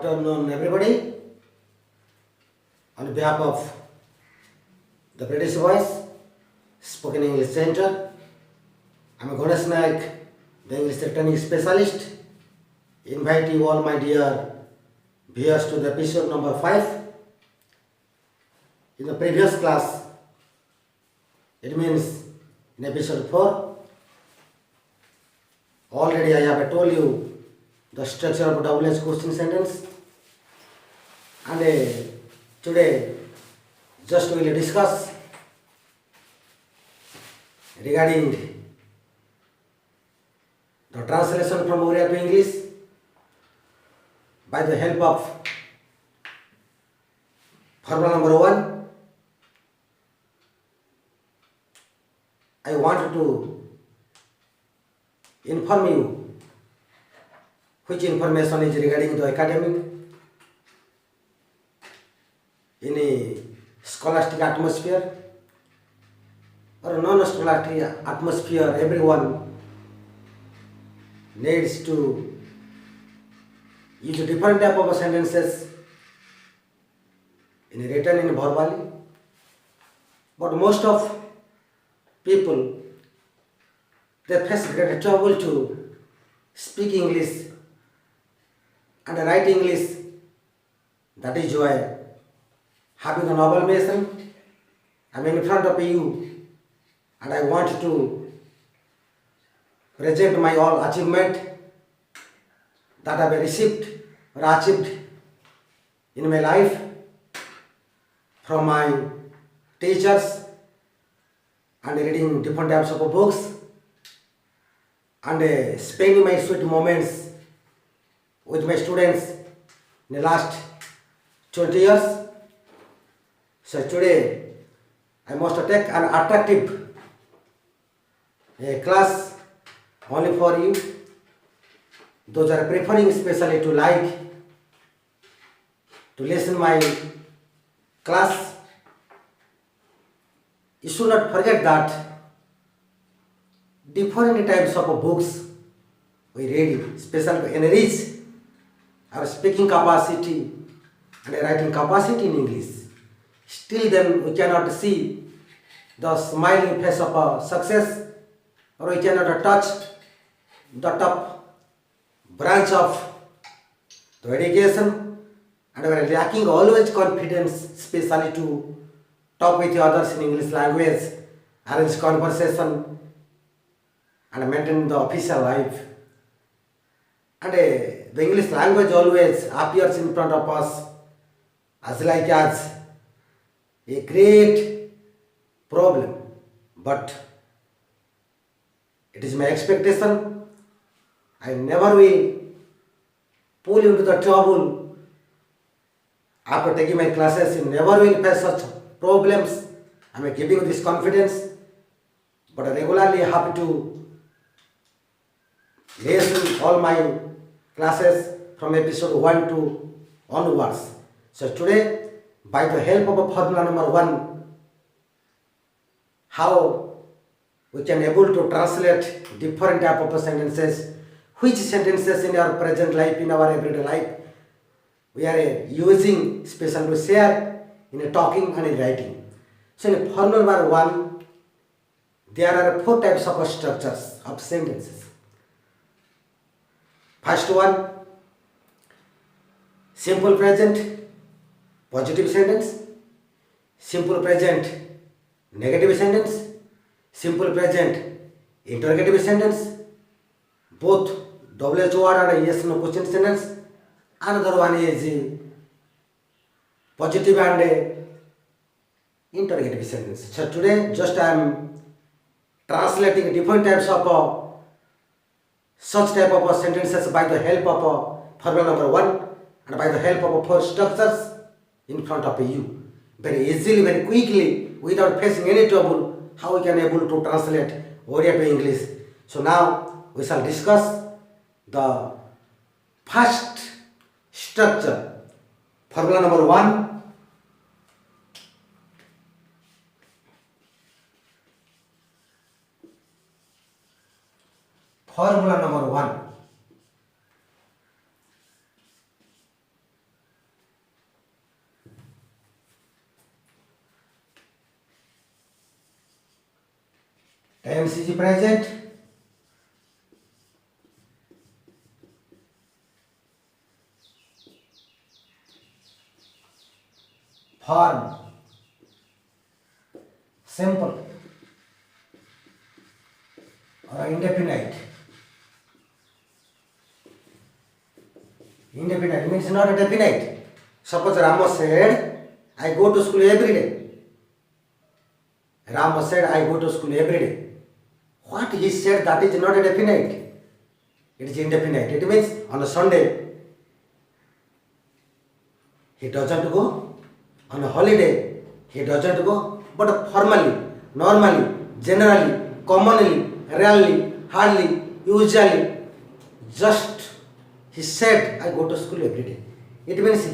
afternoon, everybody. On behalf of the British Voice Spoken English Center, I am Ganesh Naik, the English training specialist. Invite you all, my dear viewers, to the episode number 5. In the previous class, it means in episode 4, already I have told you the structure of WH question sentence, and today just we will discuss regarding the translation from ODIA to English by the help of formula number 1. I want to inform you which information is regarding the academic in a scholastic atmosphere or non-scholastic atmosphere. Everyone needs to use a different type of sentences in written and verbally, but most of people, they face great trouble to speak English and write English. That is why, having a novel mission, I am in front of you, and I want to present my all achievement that I have received or achieved in my life from my teachers, and reading different types of books, and spending my sweet moments with my students in the last 20 years. So today I must take an attractive class only for you. Those are preferring especially to listen my class. You should not forget that different types of books we read, especially to enrich our speaking capacity and writing capacity in English. Still then we cannot see the smiling face of success, or we cannot touch the top branch of the education, and we are lacking always confidence, especially to talk with others in English language, arrange conversation, and maintain the official life. And the English language always appears in front of us as a great problem. But it is my expectation, I never will pull you into the trouble after taking my classes. You never will face such problems. I am giving you this confidence, but I regularly have to listen all my classes from episode 1 to onwards. So today, by the help of formula number 1, how we can able to translate different type of sentences, which sentences in our present life, in our everyday life, we are using special to share in a talking and in writing. So in formula number 1, there are 4 types of structures of sentences. First one, simple present positive sentence, simple present negative sentence, simple present interrogative sentence, both WH word and yes no question sentence. Another one is positive and interrogative sentence. So today just I am translating different types of such type of sentences by the help of formula number 1 and by the help of 4 structures in front of you. Very easily, very quickly, without facing any trouble, how we can able to translate ODIA to English. So now we shall discuss the first structure, formula number 1. Formula number 1. Tense is present. Form simple or indefinite. Indefinite means not a definite. Suppose Rama said, I go to school every day. Rama said, I go to school every day. What he said, that is not a definite. It is indefinite. It means on a Sunday, he doesn't go. On a holiday, he doesn't go. But formally, normally, generally, commonly, rarely, hardly, usually, just he said, I go to school every day. It means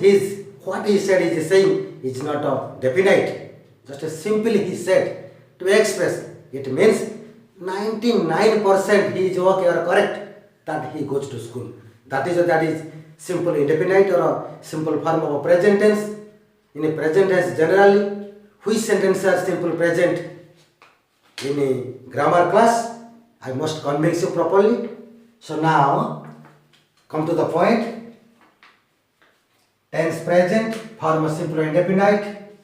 what he said is saying is not a definite. Just simply he said to express. It means 99% he is okay or correct that he goes to school. That is simple indefinite or a simple form of a present tense. In a present tense generally, which sentences are simple present? In a grammar class, I must convince you properly. So now, come to the point. Tense present, form a simple or indefinite.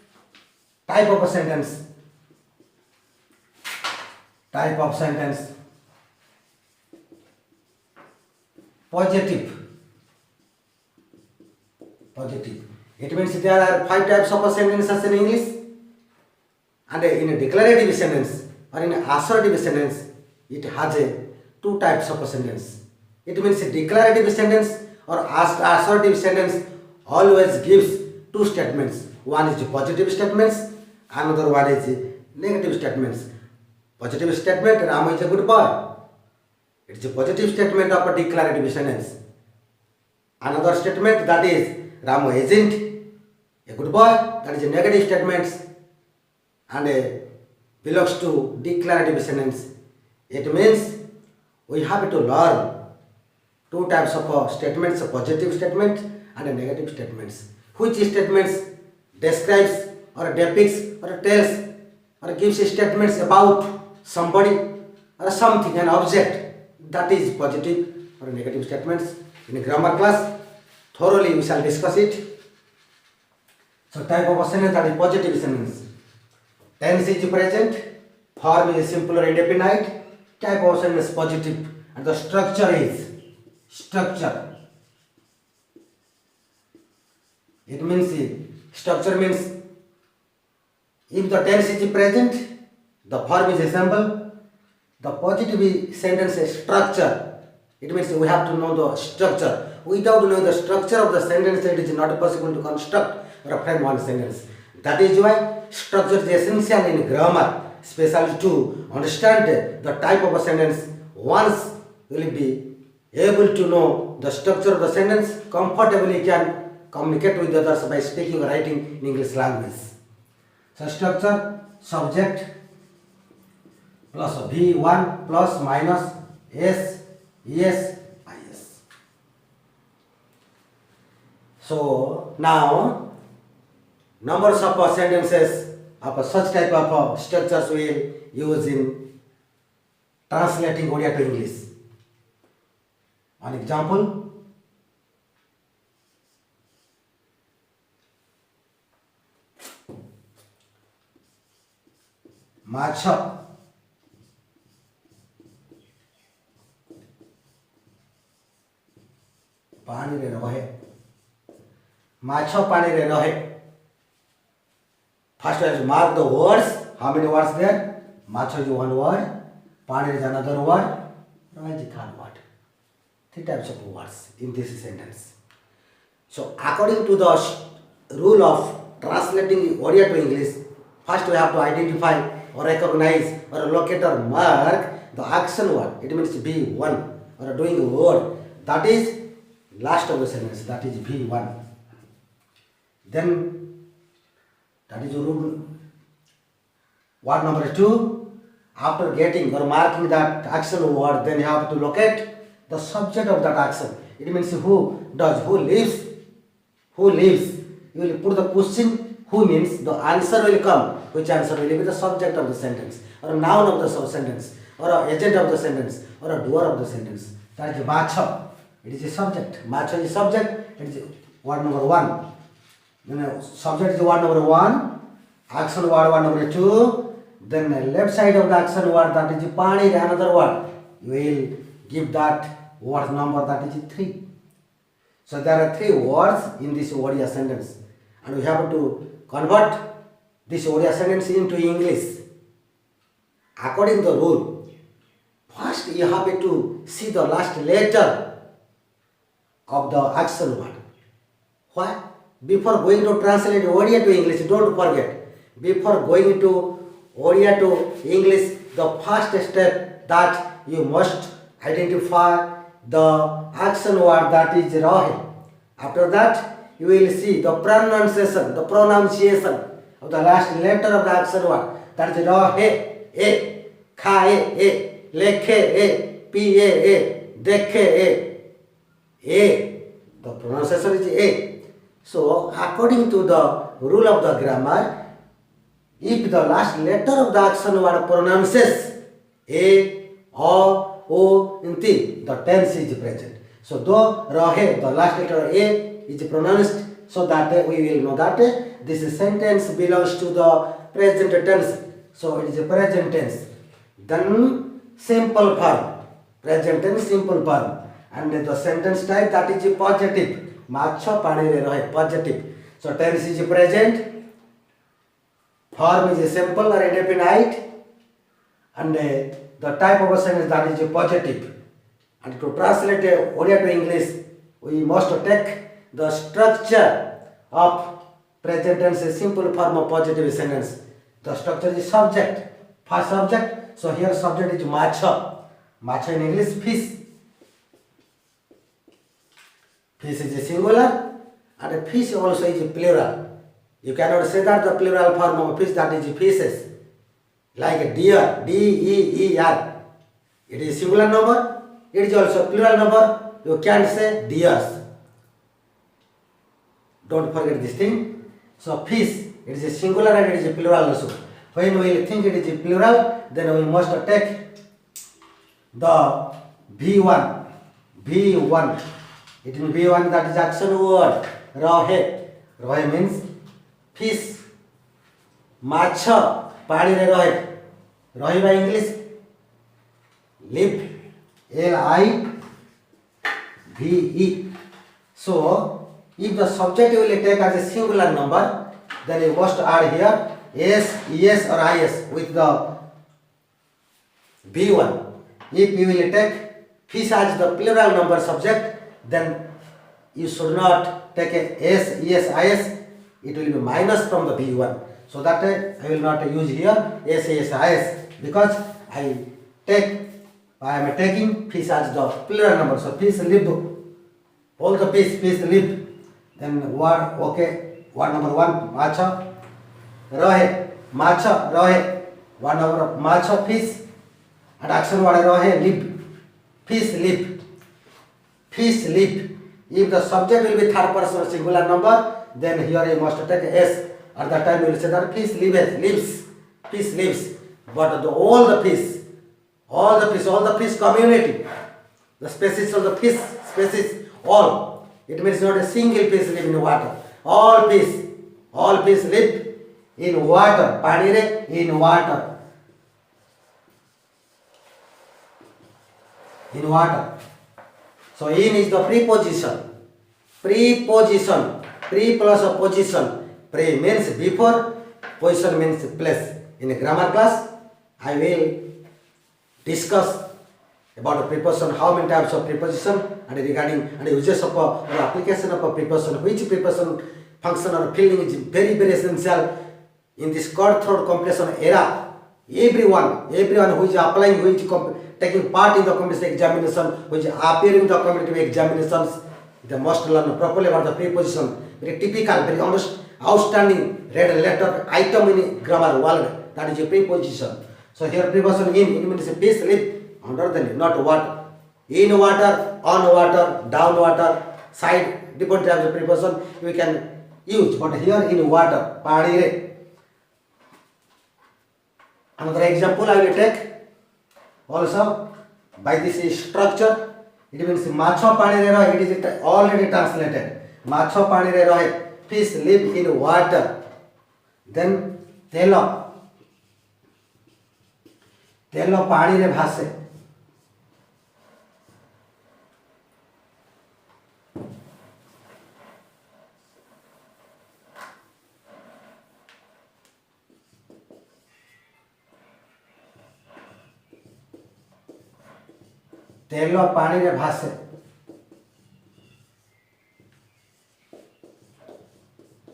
Type of a sentence. Type of sentence. Positive. Positive. It means there are 5 types of sentences in English. And in a declarative sentence or in an assertive sentence, it has 2 types of sentence. It means a declarative sentence or assertive sentence always gives 2 statements. One is positive statements, another one is negative statements. Positive statement, Rama is a good boy. It is a positive statement of a declarative sentence. Another statement, that is Rama isn't a good boy, that is a negative statement and belongs to declarative sentence. It means we have to learn 2 types of statements, a positive statement and a negative statements. Which statements describes or depicts or tells or gives statements about somebody or something, an object, that is positive or negative statements. In a grammar class, thoroughly we shall discuss it. So type of a sentence, that is positive sentence. Tense is present, form is simple or indefinite, type of sentence positive, and the structure is structure. It means structure means if the tense is present, the form is simple, the positive sentence is structure. It means we have to know the structure. Without knowing the structure of the sentence, it is not possible to construct or frame one sentence. That is why structure is essential in grammar, especially to understand the type of a sentence. Once will be able to know the structure of the sentence, comfortably can communicate with others by speaking or writing in English language. So structure, subject plus V1 plus minus S, ES, IS. So now numbers of sentences of such type of structures we will use in translating ODIA to English. An example, ମାଛ ପାଣିରେ ରହେ ମାଛ ପାଣିରେ ରହେ. First let's mark the words. How many words there? Macho is one word, pani is another word, raha is third word. 3 types of words in this sentence. So according to the rule of translating ODIA to English, first we have to identify or recognize or locate or mark the action word. It means V1 or doing a word. That is last of the sentence. That is V1. Then that is rule. Word number 2. After getting or marking that action word, then you have to locate the subject of that action. It means who does, who lives, who lives. You will put the question who means the answer will come. Which answer will be the subject of the sentence or noun of the sentence. or an agent of the sentence or a doer of the sentence. That is macho. It is a subject. Macho is a subject. It is word number 1. Then subject is word number 1. Action word number 2. Then the left side of the action word, that is pani, another word. You will give that word number, that is 3. So there are 3 words in this ODIA sentence, and we have to convert this ODIA sentence into English. According to the rule, first you have to see the last letter of the action word. Why? Before going to translate ODIA to English, don't forget, before going to ODIA to English, the first step that you must identify the action word, that is rahe. After that, you will see the pronunciation of the last letter of the action word, that is rahe, a, khae, a, lekhe, a, piye, a, dekhe, a. The pronunciation is a. So, according to the rule of the grammar, if the last letter of the action word pronounces a, o, inti, the tense is present. So, though rahe, the last letter a is pronounced, so that we will know that this sentence belongs to the present tense. So, it is a present tense. Then, simple verb. Present tense, simple verb. And the sentence type, that is positive. Macho pani re rahe, positive. So, tense is present. Form is simple or indefinite, and the type of a sentence, that is positive. And to translate ODIA to English, we must take the structure of present tense, a simple form of positive sentence. The structure is subject. First subject. So here subject is macho. Macho in English, fish. Fish is a singular, and fish also is a plural. You cannot say that the plural form of fish, that is fishes. Like a deer, D-E-E-R. It is singular number. It is also plural number. You can't say deers. Don't forget this thing. So fish, it is a singular and it is a plural also. When we think it is a plural, then we must take the V1. V1. It means V1, that is action word. Rahe. Rahe means fish. Macho. Pani re rahe. Rahe by English. Live. L-I-V-E. So, if the subject will take as a singular number, then you must add here S, ES or IS with the V1. If you will take fish as the plural number subject, then you should not take a S, ES, IS. It will be minus from the V1. So that I will not use here S, ES, IS, because I am taking fish as the plural number. So fish lived. All the fish lived. Then word, okay, word number 1, macho, rahe, macho, rahe, word number macho, fish, and action word rahe, live, fish live, fish live. If the subject will be third person singular number, then here you must take S. At that time you will say that fish lives, fish lives. But all the fish community, the species of the fish, species, all. It means not a single fish live in water. All fish live in water. Pani re, in water. In water. So in is the preposition. Preposition. Pre plus a position. Pre means before, position means place. In a grammar class, I will discuss about a preposition, how many types of preposition, and regarding and uses of or application of a preposition, which preposition function or feeling is very, very essential in this cutthroat competition era. Everyone who is applying, who is taking part in the competitive examination, who is appearing in the competitive examinations, they must learn properly about the preposition. Very typical, very almost outstanding red letter item in grammar world, that is a preposition. So here preposition in, it means a fish live under the leaf, not water. In water, on water, down water, side, different types of preposition we can use. But here in water, pani re. Another example I will take. Also, by this structure, it means macho pani re rahe. It is already translated. Macho pani re rahe. Fish live in water. Then telo pani re bhase. तेलो पानी रे भासे.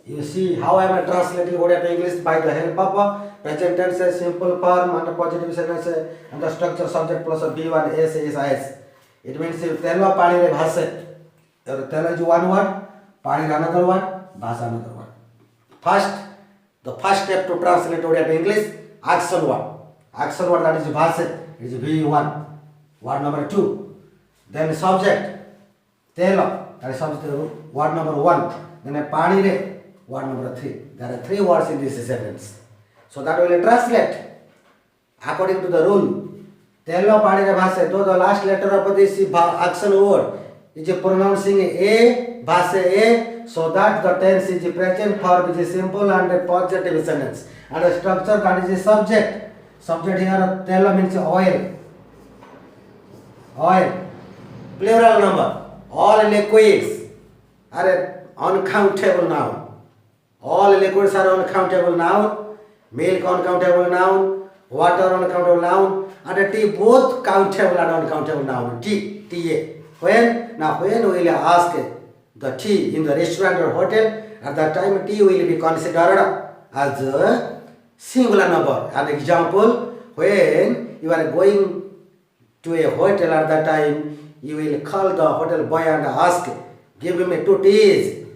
You see how I am translating ODIA to English by the help of present tense, simple form, and positive sentence, and the structure subject plus B1 S. It means telo pani re bhase. Telo is one word, pani another word, bhasa another word. The first step to translate ODIA to English, action word. Action word, that is bhase, is B1. Word number 2. Then subject, telo, that is subject word number 1. Then pani re, word number 3. There are 3 words in this sentence. So that will translate according to the rule. Telo pani re bhase, though the last letter of this action word is pronouncing A, bhase A, so that the tense is present form is simple and positive sentence. And the structure, that is subject. Subject here, telo means oil. Plural number. All liquids are uncountable noun. All liquids are uncountable noun. Milk uncountable noun. Water uncountable noun. And tea both countable and uncountable noun. Tea. When we will ask the tea in the restaurant or hotel, at that time tea will be considered as a singular number. An example, when you are going to a hotel, at that time you will call the hotel boy and ask, give me 2 teas.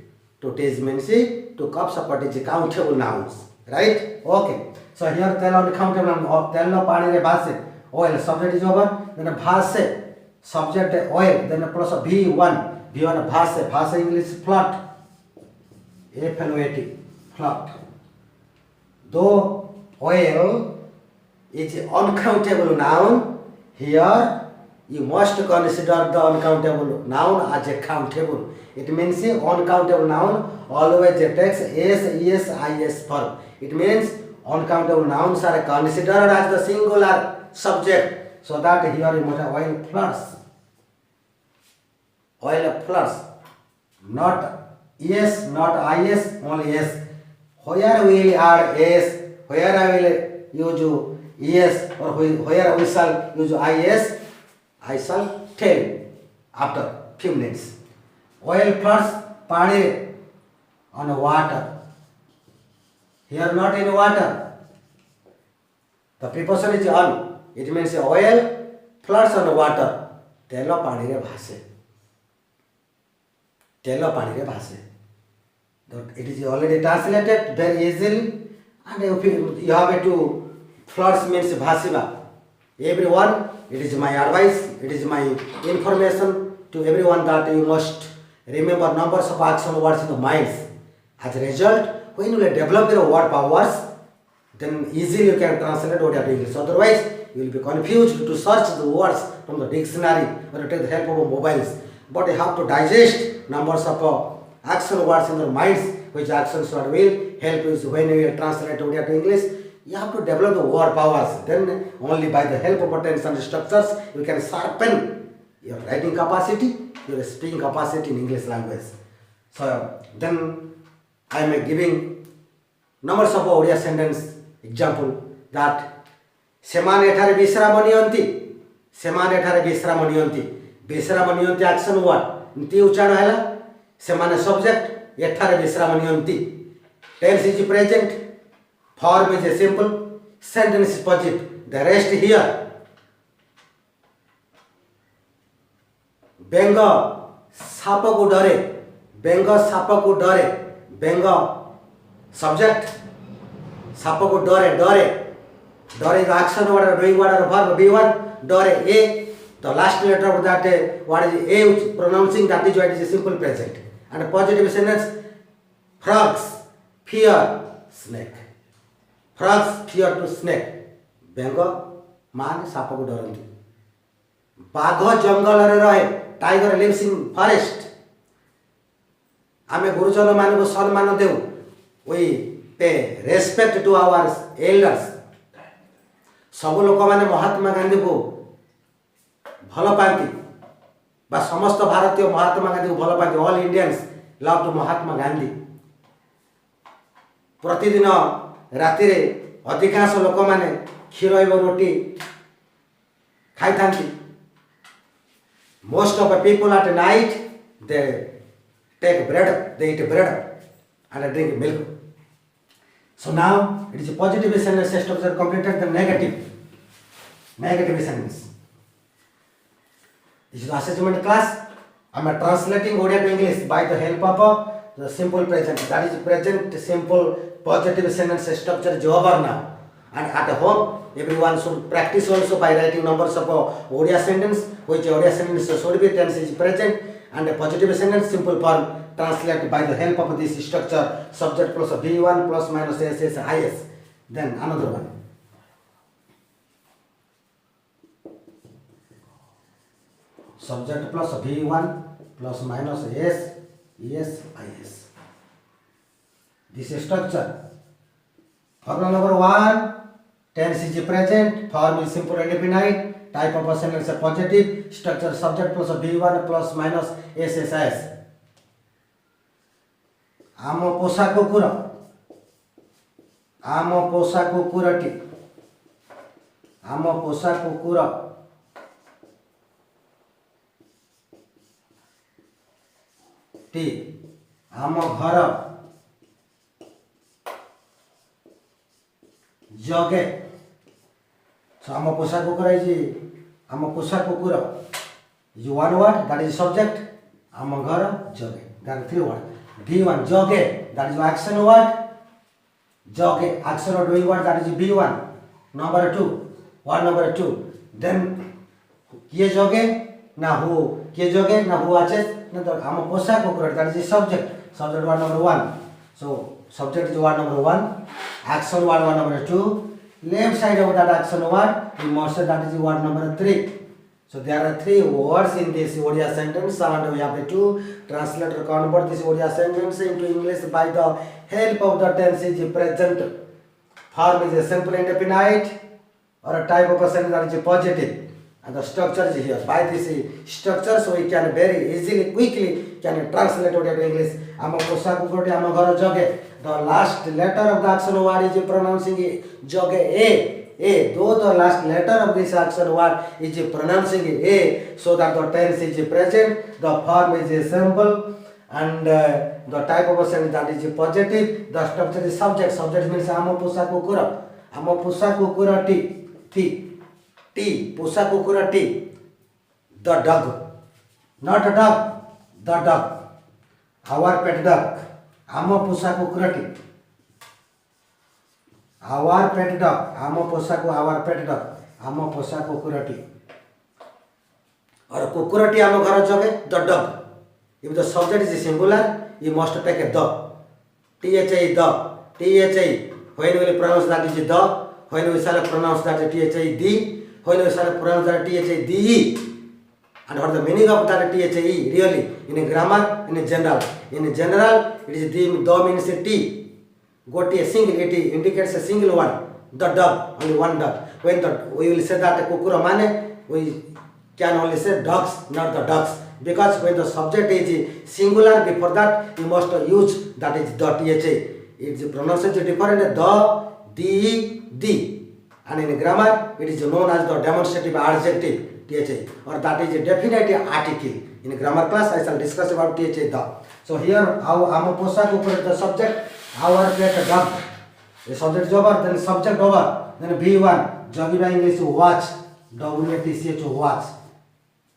2 teas means 2 cups of what is countable nouns, right? Okay. So here telo uncountable noun, telo pani re bhase, oil, subject is over, then bhase, subject oil, then plus B1 bhase English float, FLOAT, float. Though oil is uncountable noun, here you must consider the uncountable noun as a countable. It means uncountable noun always takes is form. It means uncountable nouns are considered as the singular subject. So that here you must have oil plus. Oil plus. Not yes, not is, only yes. Where we add s, where I will use yes, or where we shall use is, I shall tell after few minutes. Oil plus pani on water. Here not in water. The preposition is on. It means oil plus on water. Telo pani re bhase. Telo pani re bhase. It is already translated very easily, and you have to floods means bhasiva. Everyone, it is my advice, it is my information to everyone that you must remember numbers of action words in the minds. As a result, when you develop your word powers, then easily you can translate ODIA to English. Otherwise, you will be confused to search the words from the dictionary or to take the help of mobiles. But you have to digest numbers of action words in your minds, which actions word will help you when you translate ODIA to English. You have to develop the word powers. Then only by the help of tense and structures you can sharpen your writing capacity, your speaking capacity in English language. So then I am giving numbers of ODIA sentence example that semane ethare bisrama niyanti. Semane ethare bisrama niyanti. Bisrama niyanti action word. Nti uchara hela. Semane subject ethare bisrama niyanti. Tense is present. Form is simple, sentence is positive. The rest here. Benga sapaku dare. Benga sapaku dare. Benga subject. Sapaku dare. Dare is action word, doing word, or verb. B1. Dare A. The last letter of that what is A which pronouncing, that is why it is a simple present. And a positive sentence. Frogs fear snake. Frogs fear to snake. Benga माने shop को डरती। बाघ जंगल रे रहे, tiger lives in forest. आमे गुरुजन मान को सम्मान देउ, वी पे रेस्पेक्ट टू आवर एल्डर्स। सब लोक माने महात्मा गांधी को भल पाती बा समस्त भारतीय महात्मा गांधी को भल पाती। All Indians love to Mahatma Gandhi. प्रतिदिन राति रे अधिकांश लोक माने क्षीर एवं रोटी खाई थांती। Most of the people at night they take bread, they eat bread and drink milk. So now it is a positive sentence structure completed. The negative sentence. This is the assessment class. I am translating ODIA to English by the help of the simple present. That is present simple positive sentence structure is over now. And at home, everyone should practice also by writing numbers of ODIA sentence, which ODIA sentence should be tense is present, and a positive sentence simple form translated by the help of this structure, subject plus V1 plus minus SS IS. Then another one. Subject plus V1 plus minus S, ES, IS. This structure. Formula number 1. Tense is present, form is simple indefinite, type of sentence is positive, structure subject plus V1 plus minus SSS. Amo posa kukura. Amo posa kukurati. Amo posa kukura. T. Amo ghara. Joge. So amo posa kukura is amo posa kukura is one word, that is subject. Amo ghara joge, that is 3 words. V1 joge, that is action word. Joge, action or doing word, that is B1. Number 2, word number 2. Then kiye joge na who, kiye joge na who aches na to amo posa kukura, that is subject. Subject word number 1. So subject is word number 1. Action word number 2. Left side of that action word, we must say that is word number 3. So there are 3 words in this ODIA sentence, and we have to translate or convert this ODIA sentence into English by the help of the tense is present. Form is a simple indefinite or a type of a sentence that is positive, and the structure is here. By this structure, so we can very easily, quickly can translate ODIA to English. Amo posa kukura, amo ghara joge. The last letter of the action word is pronouncing joge a. Though the last letter of this action word is pronouncing a, so that the tense is present, the form is simple, and the type of a sentence that is positive. The structure is subject. Subject means amo posa kukura. Amo posa kukura t. Posa kukura t. The dog. Not a dog. The dog. Our pet dog. Amo posa kukurati. Our pet dog. Amo posa ku our pet dog. Amo posa kukurati. Or kukurati amo ghara joge, the dog. If the subject is singular, you must take a the. THI the. THI. When we will pronounce that is the. When we shall pronounce that is THI the. When we shall pronounce that THI the. And what the meaning of that THI really in a grammar, in a general. In general, it is the means a T. Go to a single, it indicates a single one. The dog, only one dog. When we will say that kukura mane, we can only say dogs, not the dogs. Because when the subject is singular, before that you must use that is the THA. Its pronunciation is different, the. And in grammar, it is known as the demonstrative adjective, THA. Or that is a definite article. In grammar class, I shall discuss about THA, the. So here, amo posa kukura the subject, our pet dog. The subject is over, then subject over. Then B1, jogi by English watch, WATCH watch.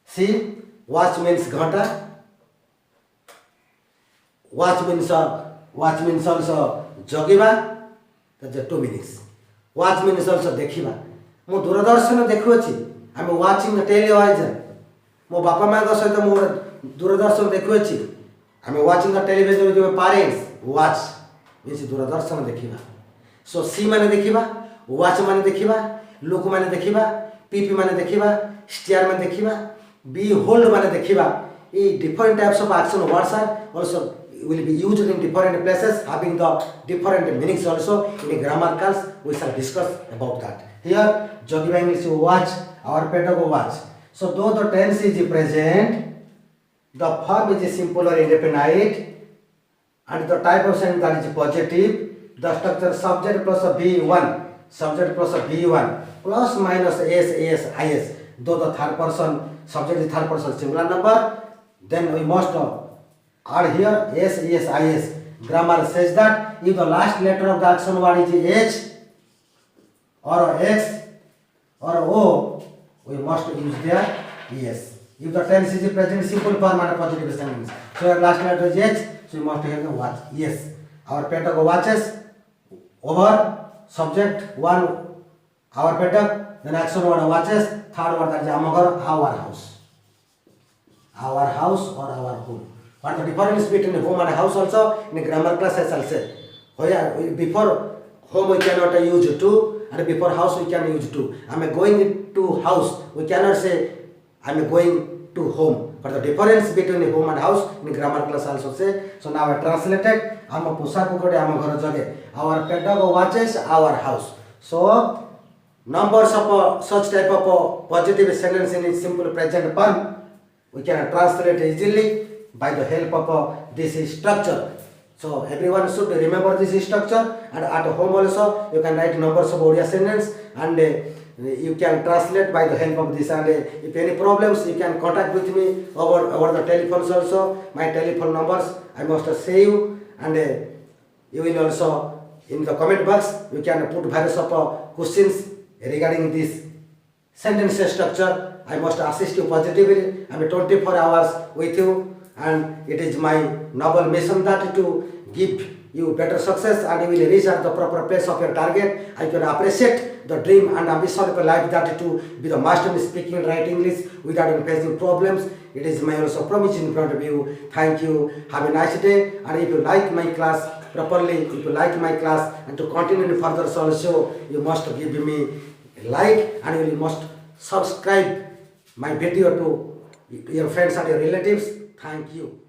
See, watch means ghanta. Watch means also jogiba. That's the 2 meanings. Watch means also dekhiba. Mo Doordarshan देखुछि. I am watching the television. Mo bapa ma ko सहित mo Doordarshan देखुछि. I am watching the television with my parents. Watch means Doordarshan देखिबा. So see माने देखिबा, watch माने देखिबा. look माने देखिबा, pp माने देखिबा, steer माने देखिबा, be hold माने देखिबा. Different types of action words are also will be used in different places, having the different meanings also. In grammar class we shall discuss about that. Here Jogi English watch, our pedagogue watch. So though the tense is present, the verb is simple or indefinite, and the type of sentence that is positive, the structure subject plus a be1, subject plus a be1, plus minus s, is. Though the third person, subject is third person singular number, then we must add here s, is. Grammar says that if the last letter of the action word is h or x or o, we must use there es. If the tense is present simple form and positive sentence, so your last letter is h, so you must have the watch. Yes, our pedagogue watches over subject one, our pedagogue, then action word watches, third word that is our house. Our house or our home. What the difference between home and house also in grammar class I shall say. Before home we cannot use to, and before house we can use to. I am going to house, we cannot say I am going to home. But the difference between home and house in grammar class also say. So now I translated. Our pedagogue watches our house. So numbers of such type of positive sentence in simple present form we can translate easily by the help of this structure. So everyone should remember this structure, and at home also you can write numbers of ODIA sentence, and you can translate by the help of this. And if any problems, you can contact with me over the telephones also. My telephone numbers I must say you, and you will also in the comment box you can put various of questions regarding this sentence structure. I must assist you positively. I am 24 hours with you, and it is my noble mission that to give you better success, and you will reach at the proper place of your target. I can appreciate the dream and ambition of a life that to be the master in speaking and writing English without facing problems. It is my also promise in front of you. Thank you. Have a nice day. And if you like my class properly, if you like my class and to continue further also, you must give me a like, and you must subscribe my video to your friends and your relatives. Thank you.